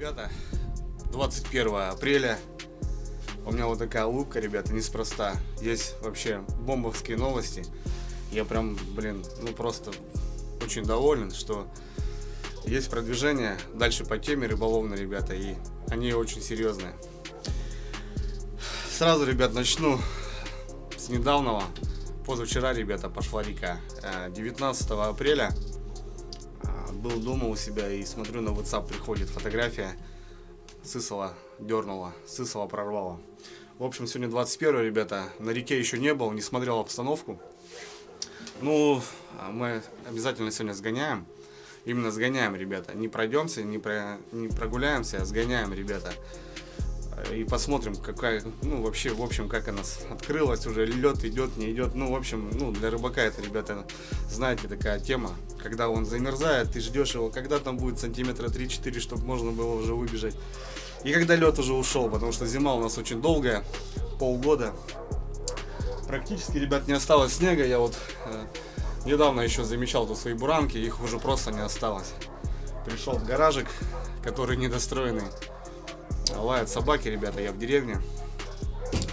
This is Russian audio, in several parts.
Ребята, 21 апреля. У меня вот такая улыбка, ребята, неспроста. Есть вообще бомбовские новости. Я прям, ну просто очень доволен, что есть продвижение дальше по теме рыболовной, ребята, и они очень серьезные. Сразу, ребят, начну с недавнего. Позавчера, ребята, пошла река. 19 апреля был дома у себя и смотрю, на WhatsApp приходит фотография. Сысола дернула, сысола прорвала. В общем, сегодня 21, ребята, на реке еще не был, не смотрел обстановку. Ну, мы обязательно сегодня сгоняем. Именно сгоняем, ребята. Не пройдемся, не прогуляемся, а сгоняем, ребята. И посмотрим, какая, ну, вообще, в общем, как она открылась, уже лед идет, не идет. Ну, в общем, ну, для рыбака это, ребята, знаете, такая тема. Когда он замерзает, ты ждешь его, когда там будет сантиметра 3-4, чтобы можно было уже выбежать. И когда лед уже ушел, потому что зима у нас очень долгая, полгода. Практически, ребят, не осталось снега. Я вот недавно еще замечал тут свои буранки, их уже просто не осталось. Пришел в гаражик, который недостроенный. Лают собаки, ребята, я в деревне.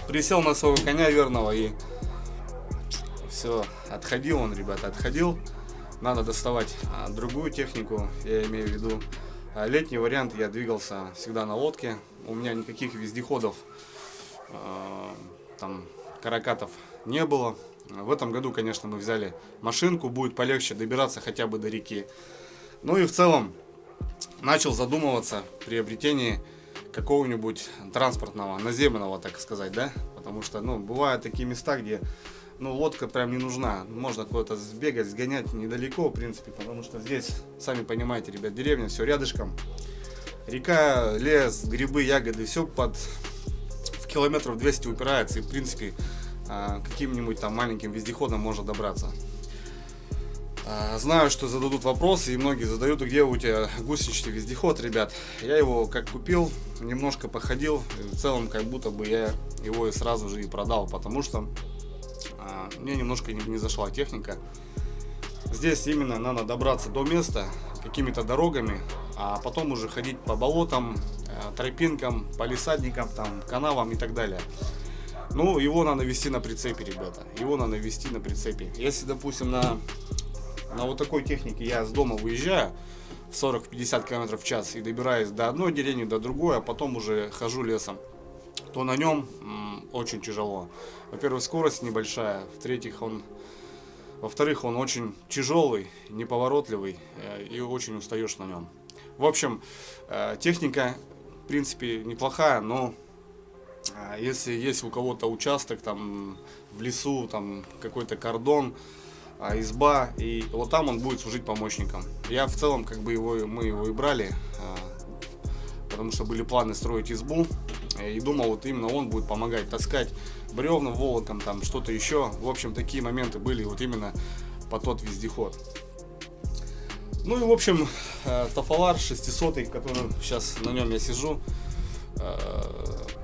Присел на своего коня верного и все, отходил он, ребята, отходил. Надо доставать другую технику, я имею в виду летний вариант. Я двигался всегда на лодке, у меня никаких вездеходов, там, каракатов не было. В этом году, конечно, мы взяли машинку, будет полегче добираться хотя бы до реки. Ну и в целом начал задумываться о приобретении какого-нибудь транспортного, наземного, так сказать, да, потому что, ну, бывают такие места, где, ну, лодка прям не нужна, можно куда-то сбегать, сгонять недалеко, в принципе, потому что здесь, сами понимаете, ребят, деревня, все рядышком, река, лес, грибы, ягоды, все в километров 200 упирается, и, в принципе, каким-нибудь там маленьким вездеходом можно добраться. Знаю, что зададут вопросы, и многие задают, где у тебя гусеничный вездеход, ребят. Я его как купил, немножко походил, и в целом как будто бы я его и сразу же и продал, потому что мне немножко не зашла техника. Здесь именно надо добраться до места какими-то дорогами, а потом уже ходить по болотам, тропинкам, палисадникам, там, канавам и так далее. Ну, его надо вести на прицепе, ребята, его надо вести на прицепе. Если, допустим, на вот такой технике я с дома выезжаю в 40-50 км в час и добираюсь до одной деревни, до другой, а потом уже хожу лесом, то на нем очень тяжело. Во-первых, скорость небольшая, во-вторых, он очень тяжелый, неповоротливый, и очень устаешь на нем. В общем, техника, в принципе, неплохая, но если есть у кого-то участок там в лесу, там какой-то кордон, изба, и вот там он будет служить помощником. Я в целом как бы мы его и брали, потому что были планы строить избу, и думал, вот именно он будет помогать таскать бревна волоком, там что-то еще. В общем, такие моменты были вот именно по тот вездеход. Ну и в общем, Тафалар 600, который сейчас на нем я сижу.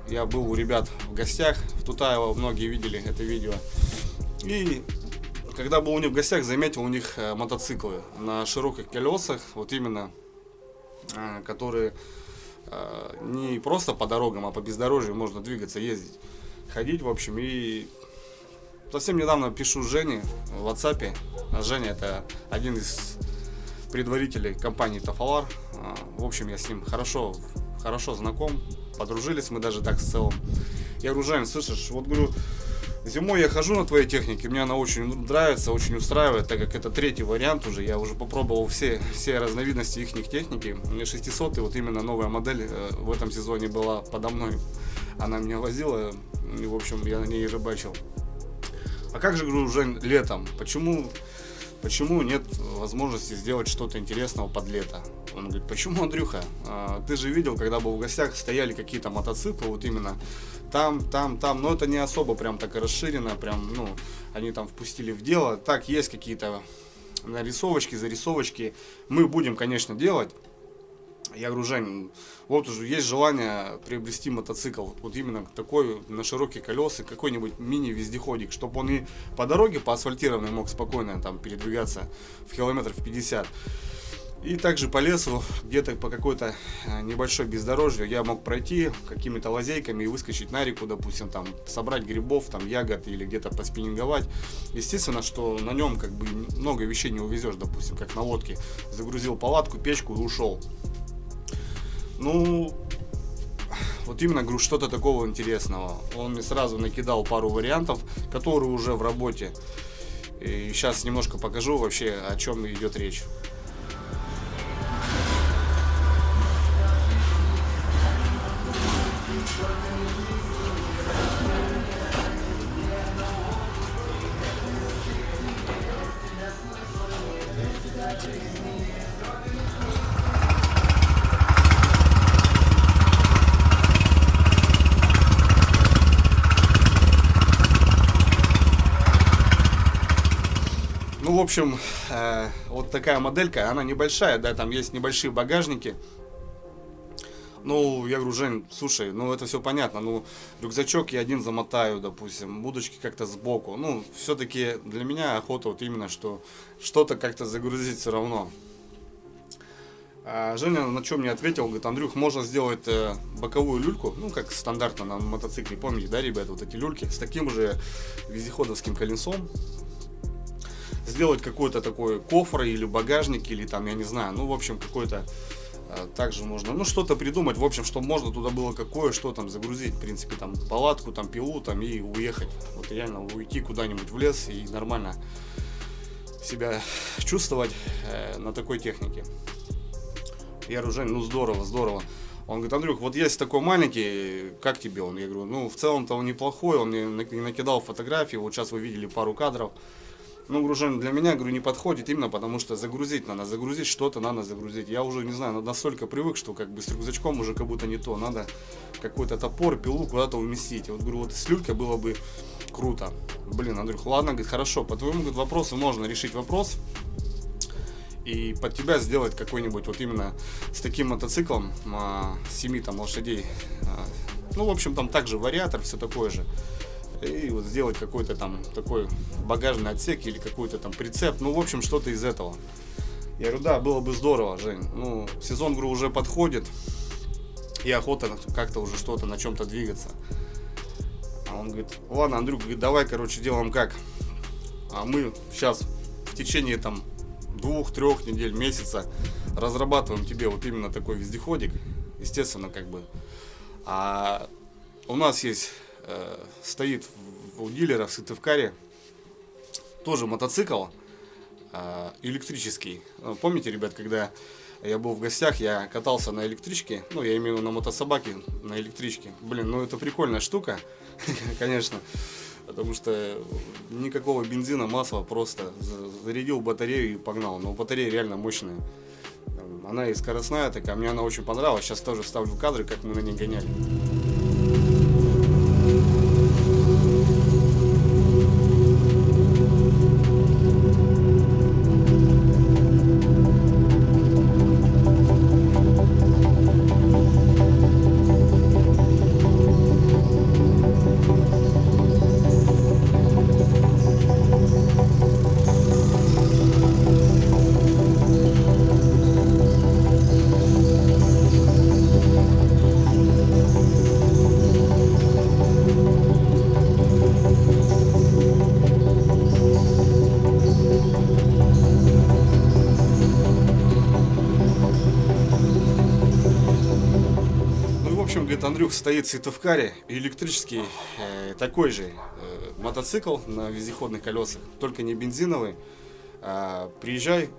Я был у ребят в гостях в Тутаево, многие видели это видео. И когда был у них в гостях, заметил у них мотоциклы на широких колесах, вот именно, которые не просто по дорогам, а по бездорожью можно двигаться, ездить, ходить, в общем. И совсем недавно пишу Жене в WhatsApp. Женя — это один из предварителей компании Тафалар. В общем, я с ним хорошо знаком, подружились мы даже так в целом. Я говорю: Жень, слышишь, вот, говорю, зимой я хожу на твоей технике, мне она очень нравится, очень устраивает, так как это третий вариант уже. Я уже попробовал все разновидности их техники. Мне 600, вот именно новая модель в этом сезоне была подо мной. Она меня возила, и, в общем, я на ней рыбачил. А как же, говорю, Жень, летом? Почему нет возможности сделать что-то интересного под лето? Он говорит: почему, Андрюха? Ты же видел, когда был в гостях, стояли какие-то мотоциклы, вот именно там, но это не особо прям так и расширено, прям, ну, они там впустили в дело. Так, есть какие-то зарисовочки, мы будем, конечно, делать. Я говорю: Жень, вот уже есть желание приобрести мотоцикл, вот именно такой, на широкие колеса, какой-нибудь мини-вездеходик, чтобы он и по дороге, по асфальтированной, мог спокойно там передвигаться в километров 50. И также по лесу, где-то по какой-то небольшой бездорожью я мог пройти какими-то лазейками и выскочить на реку, допустим, там собрать грибов, там ягод или где-то поспиннинговать. Естественно, что на нем как бы много вещей не увезешь, допустим, как на лодке. Загрузил палатку, печку и ушел. Ну, вот именно, говорю, что-то такого интересного. Он мне сразу накидал пару вариантов, которые уже в работе. И сейчас немножко покажу вообще, о чем идет речь. Ну, в общем, вот такая моделька, она небольшая, да, там есть небольшие багажники. Ну, я говорю, Жень, слушай, ну это все понятно, ну, рюкзачок я один замотаю, допустим, удочки как-то сбоку. Ну, все-таки для меня охота вот именно, что что-то как-то загрузить все равно. А Женя на чем мне ответил, говорит, Андрюх, можно сделать боковую люльку, ну, как стандартно на мотоцикле, помните, да, ребята, вот эти люльки, с таким же вездеходовским колесом. Сделать какой-то такой кофр или багажник, или там, я не знаю, ну, в общем, какой-то также можно, ну, что-то придумать, в общем, чтобы можно туда было что там загрузить, в принципе, там, палатку, там, пилу, там, и уехать, вот реально уйти куда-нибудь в лес и нормально себя чувствовать на такой технике. Я говорю, Жень, ну, здорово, здорово. Он говорит, Андрюх, вот есть такой маленький, как тебе он? Я говорю, ну, в целом-то он неплохой, он мне накидал фотографии, вот сейчас вы видели пару кадров. Ну, гружен для меня, говорю, не подходит именно потому, что загрузить надо, загрузить что-то надо загрузить. Я уже, не знаю, настолько привык, что как бы с рюкзачком уже как будто не то. Надо какой-то топор, пилу куда-то уместить. Вот, говорю, вот с люлькой было бы круто. Блин, Андрюх, ладно, говорит, хорошо, по твоему, говорит, вопросу можно решить вопрос. И под тебя сделать какой-нибудь вот именно с таким мотоциклом, с 7 там лошадей. Ну, в общем, там также вариатор, все такое же. И вот сделать какой-то там такой багажный отсек или какой-то там прицеп, ну, в общем, что-то из этого. Я говорю, да, было бы здорово, Жень. Ну, сезон, говорю, уже подходит, и охота как-то уже что-то на чем-то двигаться. А он говорит, ладно, Андрюк, говорит, давай, короче, делаем как. А мы сейчас в течение там 2-3 недель, месяца разрабатываем тебе вот именно такой вездеходик. Естественно, как бы. А у нас есть... стоит у дилера в Сыктывкаре тоже мотоцикл электрический. Помните, ребят, когда я был в гостях, я катался на электричке, ну, я имею в виду на мотособаке, на электричке. Блин, ну это прикольная штука, конечно, потому что никакого бензина, масла, просто зарядил батарею и погнал. Но батарея реально мощная. Она и скоростная такая, мне она очень понравилась. Сейчас тоже вставлю кадры, как мы на ней гоняли. В общем, говорит, Андрюх стоит в Сыктывкаре, электрический такой же мотоцикл на вездеходных колесах, только не бензиновый. Приезжай,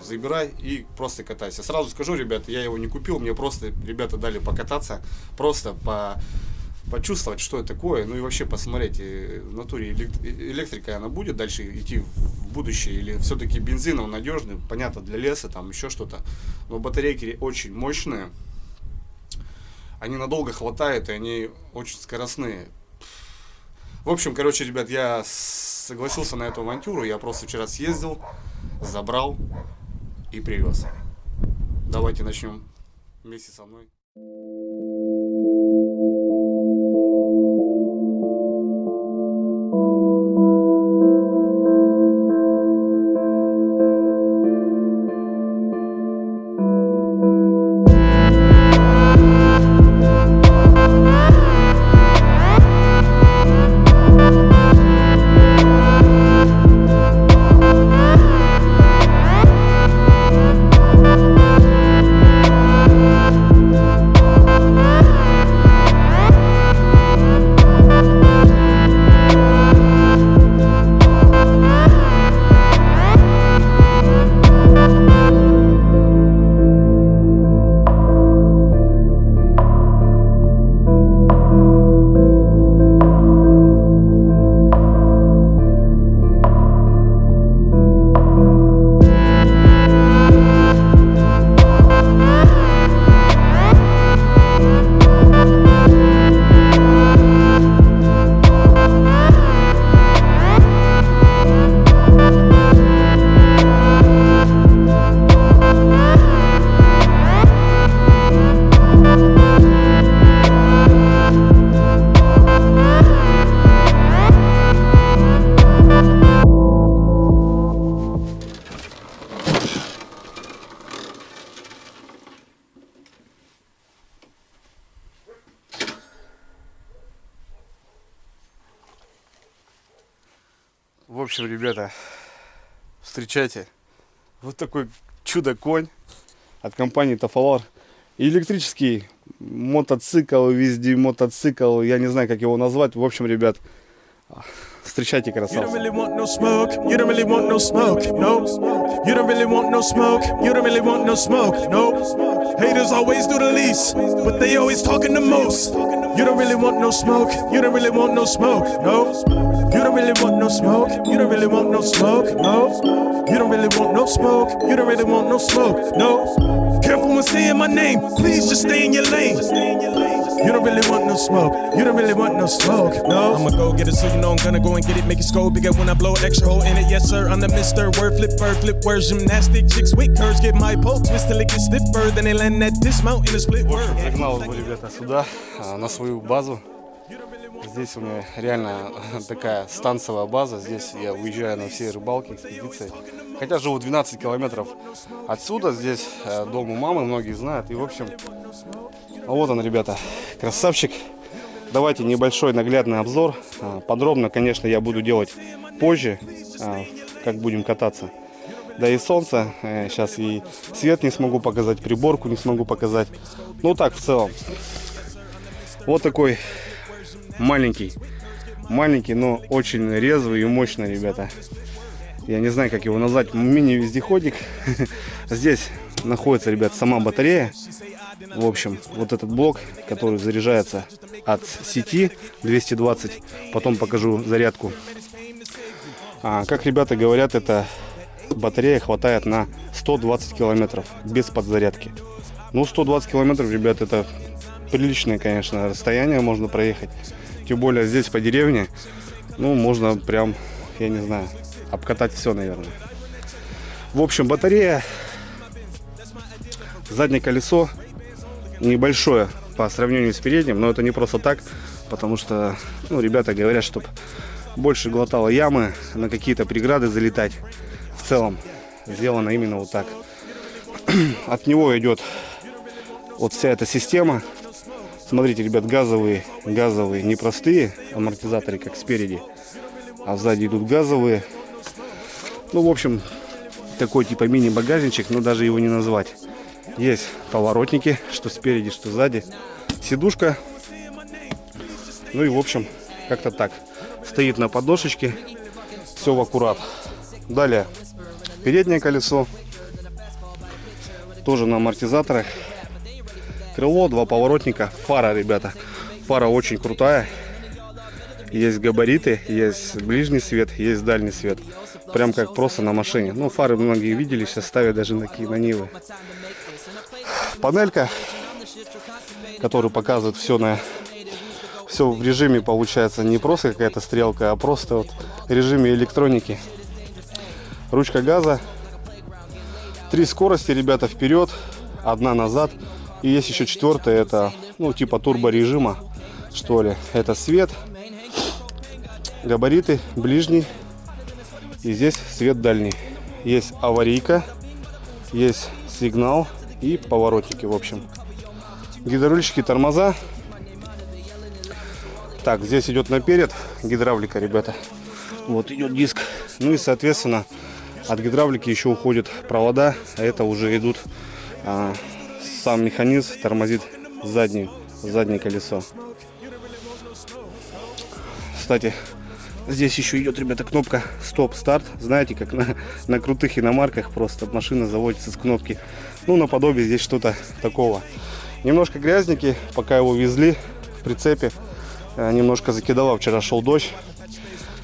забирай и просто катайся. Сразу скажу, ребята, я его не купил, мне просто ребята дали покататься, просто почувствовать, что это такое, ну и вообще посмотреть, в натуре электрика она будет дальше идти в будущее, или все-таки бензин он надежный, понятно, для леса, там еще что-то, но батарейки очень мощные. Они надолго хватает, и они очень скоростные. В общем, короче, ребят, я согласился на эту авантюру. Я просто вчера съездил, забрал и привез. Давайте начнем вместе со мной. общем, ребята, встречайте. Вот такой чудо-конь от компании Tafalar. Электрический мотоцикл, везде мотоцикл, я не знаю, как его назвать. В общем, ребят, встречайте красавца. Haters always do the least, but they always talking the most. You don't really want no smoke, you don't really want no smoke, no. You don't really want no smoke, you don't really want no smoke, no. You don't really want no smoke, you don't really want no smoke, no. Careful when saying my name, please just stay in your lane. You don't really want no smoke, you don't really want no smoke, no. I'ma go get it so you know I'm gonna go and get it, make it scope bigger when I blow extra hole in it. Yes sir, I'm the Mr. Word flip words, gymnastic chicks with curves, get my pole twist till it gets stiffer, then they land at dismount in a split word. Загнал его, ребята, сюда, на свою базу. Здесь у меня реально такая станцевая база. Здесь я уезжаю на все рыбалки, экспедиции. Хотя живу 12 километров отсюда. Здесь дом у мамы, многие знают. И в общем, вот он, ребята, красавчик. Давайте небольшой наглядный обзор. Подробно, конечно, я буду делать позже, как будем кататься. Да и солнце. Сейчас и свет не смогу показать, приборку не смогу показать. Ну так, в целом. Вот такой маленький, но очень резвый и мощный, ребята. Я не знаю, как его назвать. Мини-вездеходик. Здесь находится, ребят, сама батарея. В общем, вот этот блок, который заряжается от сети 220. Потом покажу зарядку. Как ребята говорят, эта батарея хватает на 120 километров без подзарядки. Ну, 120 километров, ребят, это приличное, конечно, расстояние можно проехать. Тем более здесь по деревне, ну, можно прям, я не знаю, обкатать все, наверное. В общем, батарея, заднее колесо небольшое по сравнению с передним, но это не просто так, потому что, ну, ребята говорят, чтобы больше глотало ямы, на какие-то преграды залетать. В целом сделано именно вот так. От него идет вот вся эта система. Смотрите, ребят, газовые, не простые амортизаторы, как спереди, а сзади идут газовые. Ну, в общем, такой типа мини-багажничек, но даже его не назвать. Есть поворотники, что спереди, что сзади. Сидушка. Ну и, в общем, как-то так. Стоит на подножечке. Все в аккурат. Далее, переднее колесо. Тоже на амортизаторах. Крыло, два поворотника, фара, ребята. Фара очень крутая. Есть габариты, есть ближний свет, есть дальний свет. Прям как просто на машине. Ну, фары многие видели, сейчас ставят даже на Нивы. Панелька, которая показывает все в режиме, получается, не просто какая-то стрелка, а просто вот в режиме электроники. Ручка газа. 3 скорости, ребята, вперед, 1 назад. И есть еще 4-я, это, ну, типа турборежима, что ли. Это свет, габариты, ближний. И здесь свет дальний. Есть аварийка, есть сигнал и поворотники, в общем. Гидрорульчики, тормоза. Так, здесь идет наперед гидравлика, ребята. Вот идет диск. Ну и, соответственно, от гидравлики еще уходят провода. А это уже идут... сам механизм тормозит заднее колесо. Кстати, здесь еще идет, ребята, кнопка стоп-старт. Знаете, как на крутых иномарках просто машина заводится с кнопки. Ну, наподобие здесь что-то такого. Немножко грязненький, пока его везли в прицепе. Немножко закидало, вчера шел дождь.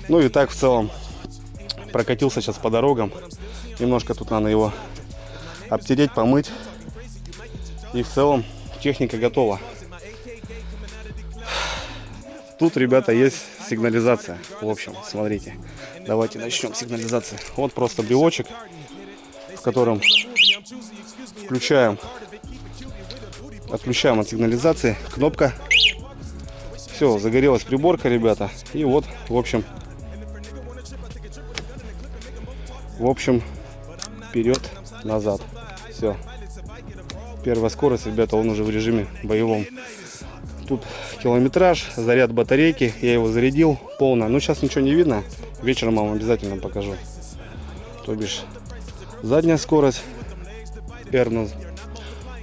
Ну и так в целом прокатился сейчас по дорогам. Немножко тут надо его обтереть, помыть. И в целом техника готова. Тут, ребята, есть сигнализация. В общем, смотрите. Давайте начнем сигнализацию. Вот просто брелочек, в котором отключаем от сигнализации. Кнопка. Все, загорелась приборка, ребята. И вот, в общем, вперед, назад. Все. Первая скорость, ребята, он уже в режиме боевом. Тут километраж, заряд батарейки. Я его зарядил полно. Ну, сейчас ничего не видно. Вечером вам обязательно покажу. То бишь задняя скорость R,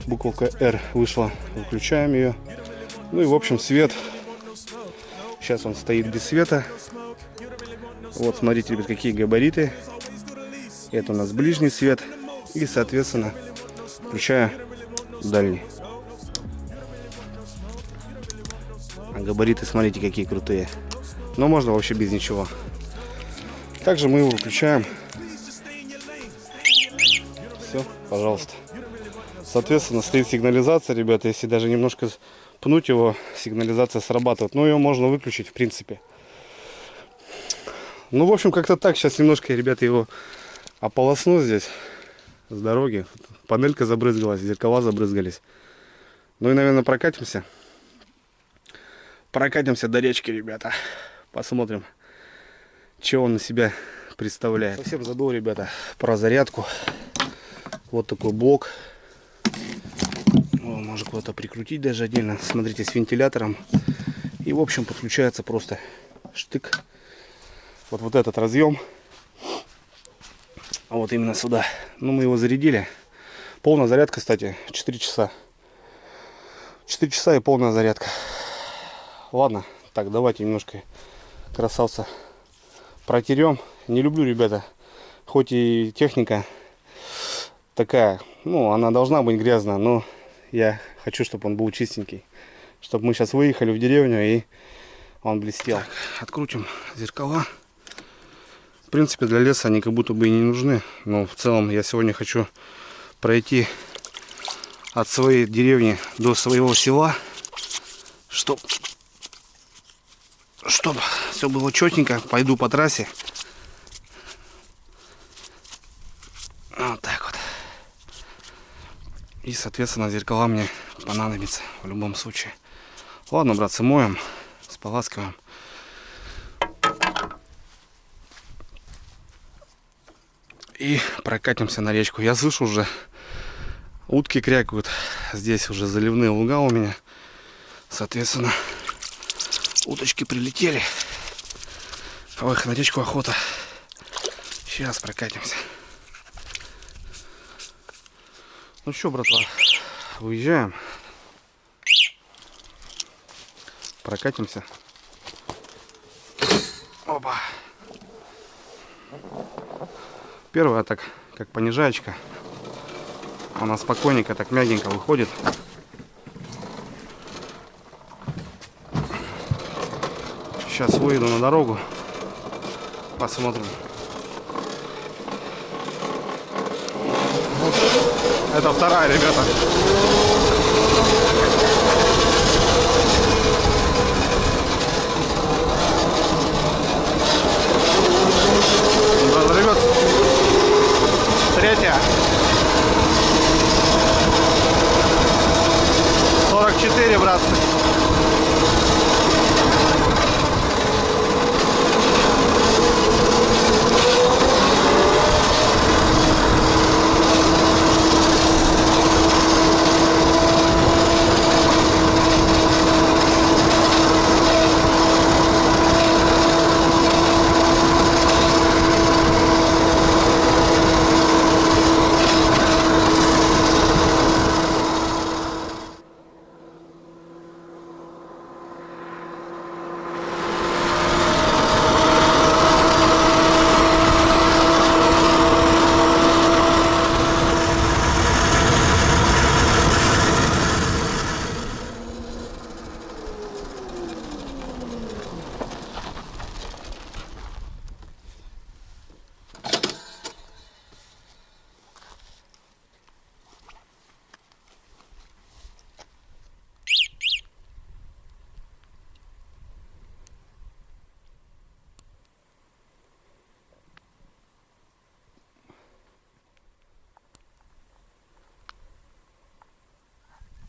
буковка R вышла, выключаем ее. Ну и в общем свет. Сейчас он стоит без света. Вот смотрите, ребят, какие габариты. Это у нас ближний свет. И соответственно включаю дальний. А габариты, смотрите, какие крутые. Но можно вообще без ничего. Также мы его выключаем. Все, пожалуйста. Соответственно, стоит сигнализация, ребята. Если даже немножко пнуть его, сигнализация срабатывает. Но ее можно выключить, в принципе. Ну, в общем, как-то так. Сейчас немножко, ребята, его ополосну здесь, с дороги. Панелька забрызгалась, зеркала забрызгались. Ну и, наверное, прокатимся. Прокатимся до речки, ребята. Посмотрим, что он из себя представляет. Совсем забыл, ребята, про зарядку. Вот такой блок. Можно куда-то прикрутить даже отдельно. Смотрите, с вентилятором. И, в общем, подключается просто штык. Вот этот разъем. Вот именно сюда. Ну, мы его зарядили. Полная зарядка, кстати, 4 часа. 4 часа и полная зарядка. Ладно, так, давайте немножко красавца протерем. Не люблю, ребята, хоть и техника такая, ну, она должна быть грязная, но я хочу, чтобы он был чистенький. Чтобы мы сейчас выехали в деревню и он блестел. Так, открутим зеркала. В принципе, для леса они как будто бы и не нужны. Но в целом я сегодня хочу пройти от своей деревни до своего села, чтобы все было четенько. Пойду по трассе. Вот так вот. И, соответственно, зеркала мне понадобятся в любом случае. Ладно, братцы, моем, споласкиваем. И прокатимся на речку. Я слышу уже, утки крякают. Здесь уже заливные луга у меня. Соответственно, уточки прилетели. Ой, на речку охота. Сейчас прокатимся. Ну что, братва, выезжаем. Прокатимся. Опа. Первая так, как понижаечка. Она спокойненько, так мягенько выходит. Сейчас выйду на дорогу. Посмотрим. Это вторая, ребята. Ребят, третья. 44, братцы.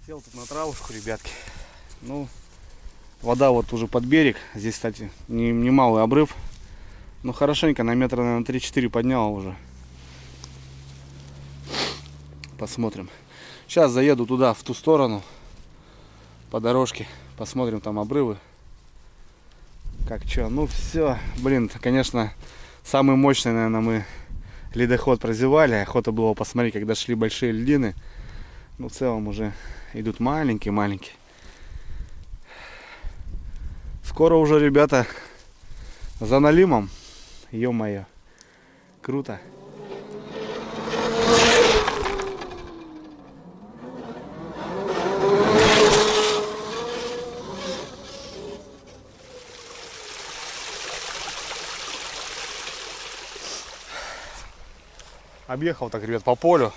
Сел тут на травушку, ребятки. Ну, вода вот уже под берег. Здесь, кстати, немалый обрыв. Но хорошенько, на метра, наверное, 3-4 поднял уже. Посмотрим. Сейчас заеду туда, в ту сторону, по дорожке. Посмотрим там обрывы. Как чё? Ну все, блин, конечно, самый мощный, наверное, мы ледоход прозевали. Охота было посмотреть, когда шли большие льдины. Ну, в целом уже идут маленькие. Скоро уже, ребята, за налимом. Ё-моё, круто. Объехал так, ребят, по полю.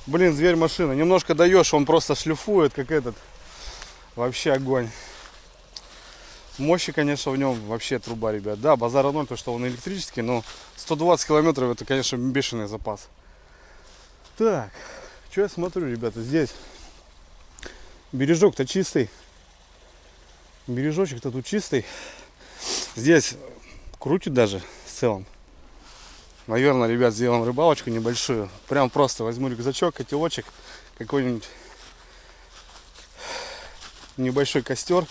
Блин, зверь машина. Немножко даешь, он просто шлифует, как этот. Вообще огонь. Мощи, конечно, в нем вообще труба, ребят. Да, базара ноль, то что он электрический, но 120 километров это, конечно, бешеный запас. Так, что я смотрю, ребята, здесь бережок-то чистый. Бережочек-то тут чистый. Здесь крутит даже в целом. Наверное, ребят, сделаем рыбалочку небольшую. Прям просто возьму рюкзачок, котелочек, какой-нибудь небольшой костер.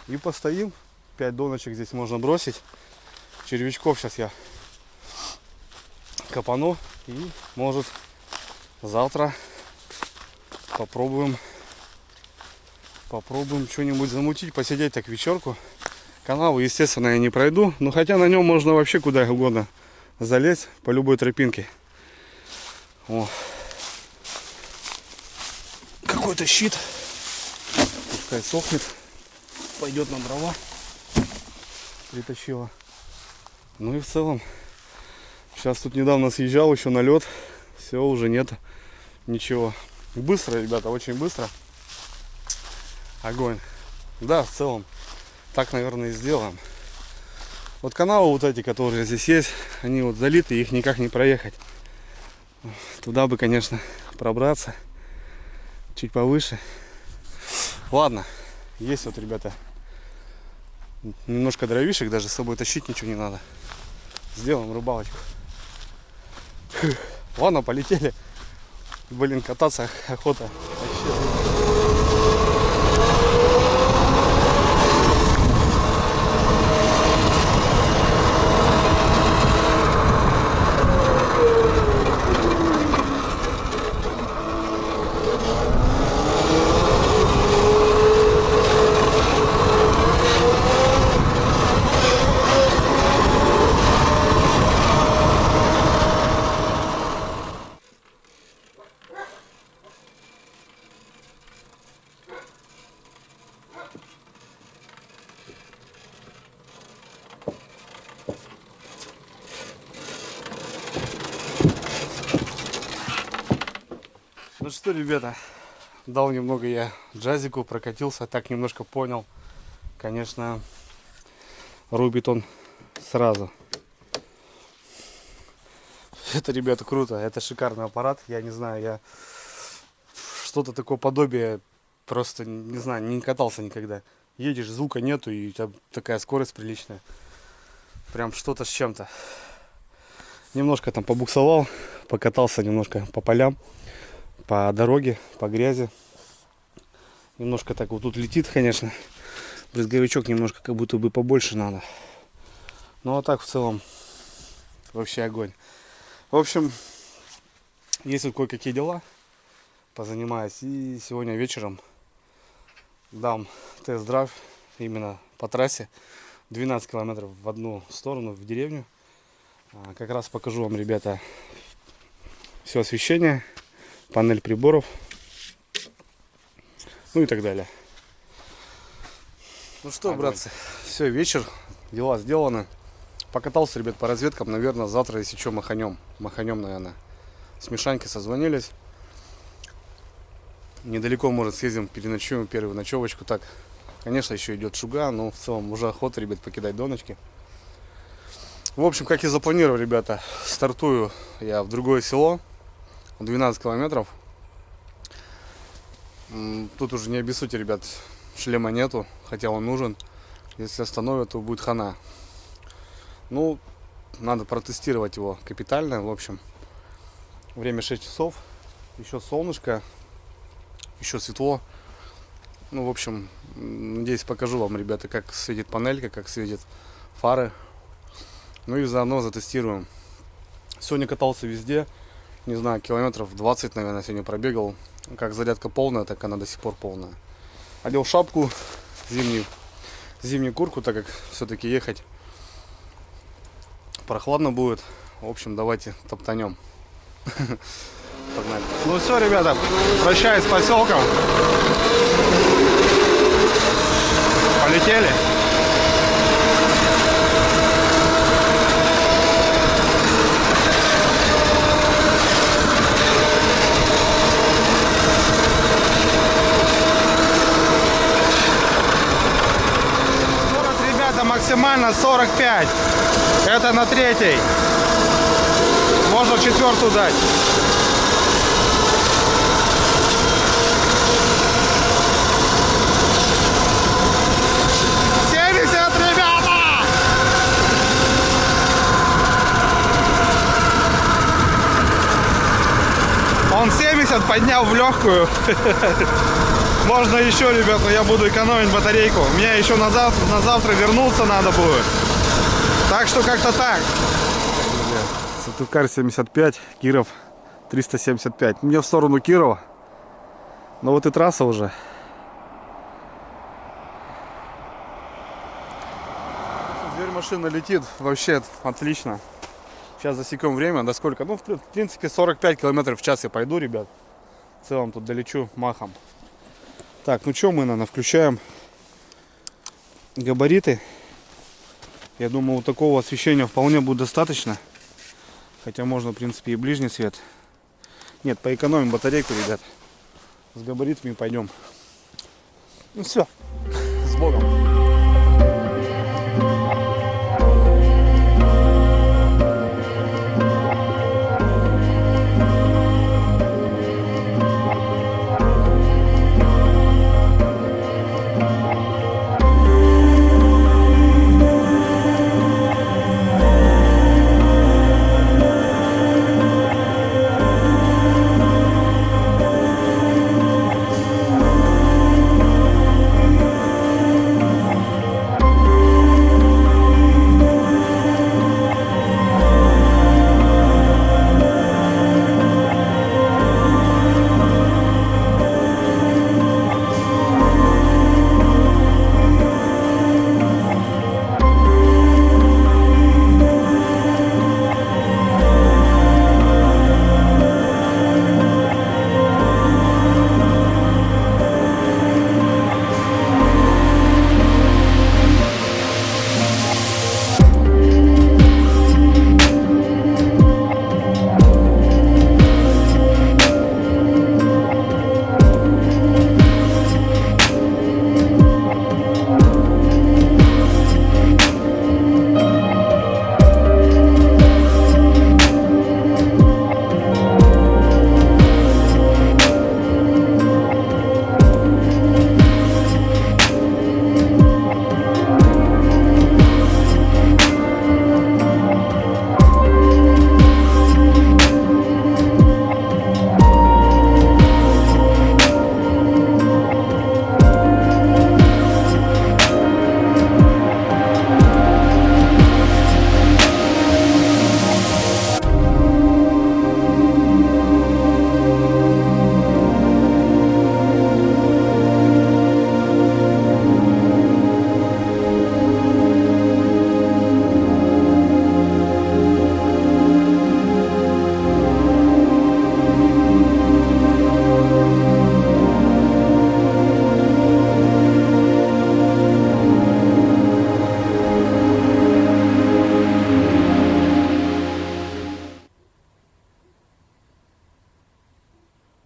И постоим. 5 доночек здесь можно бросить. Червячков сейчас я копану. И может завтра попробуем что-нибудь замутить, посидеть так вечерку. Канаву, естественно, я не пройду. Но хотя на нем можно вообще куда угодно залезть по любой тропинке. О. Какой-то щит. Пускай сохнет. Пойдет на дрова. Притащила. Ну и в целом. Сейчас тут недавно съезжал еще на лед. Все, уже нет ничего. Быстро, ребята, очень быстро. Огонь. Да, в целом. Так, наверное, и сделаем. Вот каналы вот эти, которые здесь есть, они вот залиты, их никак не проехать. Туда бы, конечно, пробраться. Чуть повыше. Ладно. Есть вот, ребята, немножко дровишек, даже с собой тащить ничего не надо. Сделаем рыбалочку. Ладно, полетели. Блин, кататься охота. Ну что, ребята, дал немного я джазику, прокатился, так немножко понял. Конечно, рубит он сразу. Это, ребята, круто, это шикарный аппарат. Я не знаю, я что-то такое подобие просто, не знаю, не катался никогда. Едешь, звука нету, и у тебя такая скорость приличная. Прям что-то с чем-то. Немножко там побуксовал, покатался немножко по полям. По дороге, по грязи. Немножко так вот тут летит, конечно. Брызговичок немножко как будто бы побольше надо. Ну а так в целом вообще огонь. В общем, есть вот кое-какие дела. Позанимаюсь. И сегодня вечером дам тест-драйв именно по трассе. 12 километров в одну сторону, в деревню. Как раз покажу вам, ребята, все освещение. Панель приборов, ну и так далее. Ну что, братцы, все, вечер, дела сделаны. Покатался, ребят, по разведкам, наверное, завтра, если что, маханем, наверное. С Мишанькой созвонились. Недалеко, может, съездим, переночуем, первую ночевочку. Так, конечно, еще идет шуга, но в целом уже охота, ребят, покидать доночки. В общем, как и запланировал, ребята, стартую я в другое село. 12 километров. Тут уже не обессудьте, ребят, шлема нету, хотя он нужен. Если остановят, то будет хана. Ну, надо протестировать его капитально. В общем, время 6 часов. Еще солнышко, еще светло. Ну, в общем, Надеюсь, покажу вам, ребята, как светит панелька, как светит фары. Ну и заодно затестируем. Сегодня катался везде. Не знаю, километров 20, наверное, сегодня пробегал. Как зарядка полная, так она до сих пор полная. Одел шапку, зимнюю куртку, так как все-таки ехать прохладно будет. В общем, давайте топтанем. Погнали. Ну все, ребята, прощаюсь с поселком. Полетели. Максимально 45. Это на третий. Можно четвертую дать. Он 70 поднял в легкую. Можно еще, ребят, но я буду экономить батарейку. Мне еще на завтра вернуться надо будет. Так что как-то так. Сыктывкар 75, Киров 375. Мне в сторону Кирова. Но вот и трасса уже. Дверь машины летит вообще отлично. Сейчас засекем время. До сколько? Ну, в принципе, 45 км в час я пойду, ребят. В целом тут долечу махом. Так, ну что мы, наверное, включаем габариты. Я думаю, вот такого освещения вполне будет достаточно. Хотя можно, в принципе, и ближний свет. Нет, поэкономим батарейку, ребят. С габаритами пойдем. Ну все, с Богом.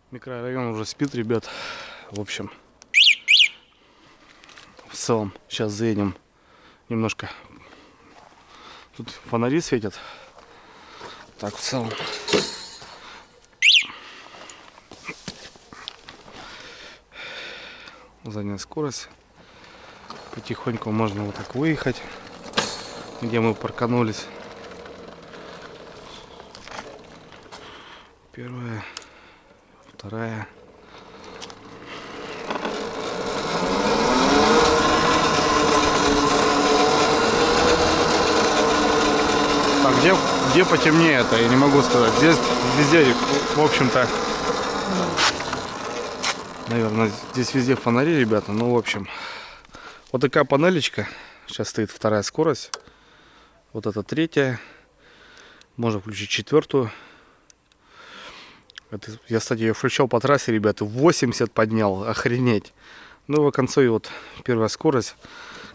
Микрорайон уже спит, ребят. В общем, в целом, сейчас заедем немножко. Тут фонари светят. Так, в целом. Задняя скорость. Потихоньку можно вот так выехать, где мы парканулись. Первая, вторая. Где потемнее, это я не могу сказать. Здесь везде, в общем-то, наверное, здесь везде фонари, ребята. Ну, в общем, вот такая панелечка. Сейчас стоит 2-я скорость. Вот это 3-я. Можно включить 4-ю. Я, кстати, ее включал по трассе, ребята. 80 поднял. Охренеть. Ну, в конце вот 1-я скорость,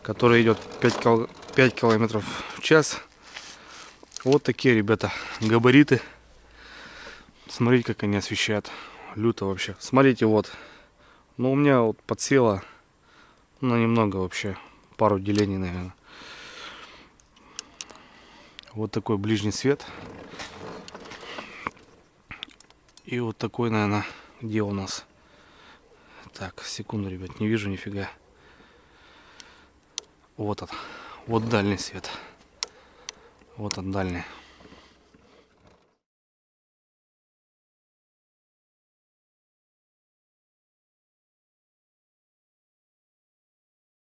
которая идет 5 километров в час. Вот такие, ребята, габариты. Смотрите, как они освещают. Люто вообще. Смотрите, вот. Ну, у меня вот подсело. Ну, немного вообще. Пару делений, наверное. Вот такой ближний свет. И вот такой, наверное, где у нас. Так, секунду, ребят, не вижу нифига. Вот он. Вот дальний свет. Вот он, дальний.